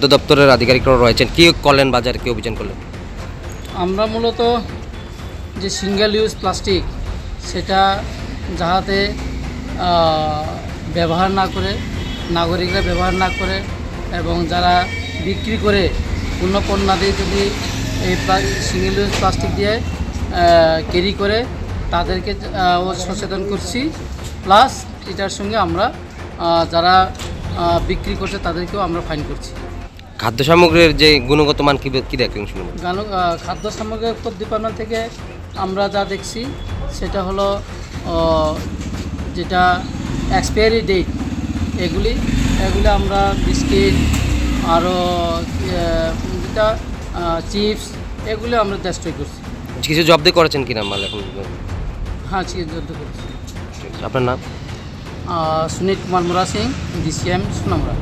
খাদ্য দপ্তরের আধিকারিকরা রয়েছেন, কী করলেন বাজারে, কী অভিযান করলেন? আমরা মূলত যে সিঙ্গেল ইউজ প্লাস্টিক সেটা যাহাতে ব্যবহার না করে, নাগরিকরা ব্যবহার না করে এবং যারা বিক্রি করে পণ্য পণ্যাদি যদি এই সিঙ্গেল ইউজ প্লাস্টিক দিয়ে ক্যারি করে তাদেরকে সচেতন করছি। প্লাস এটার সঙ্গে আমরা যারা বিক্রি করছে তাদেরকেও আমরা ফাইন করছি। খাদ্য সামগ্রীর যে গুণগত মান কী দেখলেন শুনুন? খাদ্য সামগ্রী উৎপাদন ডিপার্টমেন্ট থেকে আমরা যা দেখছি সেটা হলো যেটা এক্সপায়ারি ডেট এগুলি আমরা বিস্কিট আরও যেটা চিপস এগুলো আমরা ডেস্ট্রয় করছি। কিছু জব্দ করেছেন কিনা মাল এখন? হ্যাঁ, জব্দ করছি। আপনার নাম? সুনীল কুমার মোরা সিং, DCM সুনামুরা।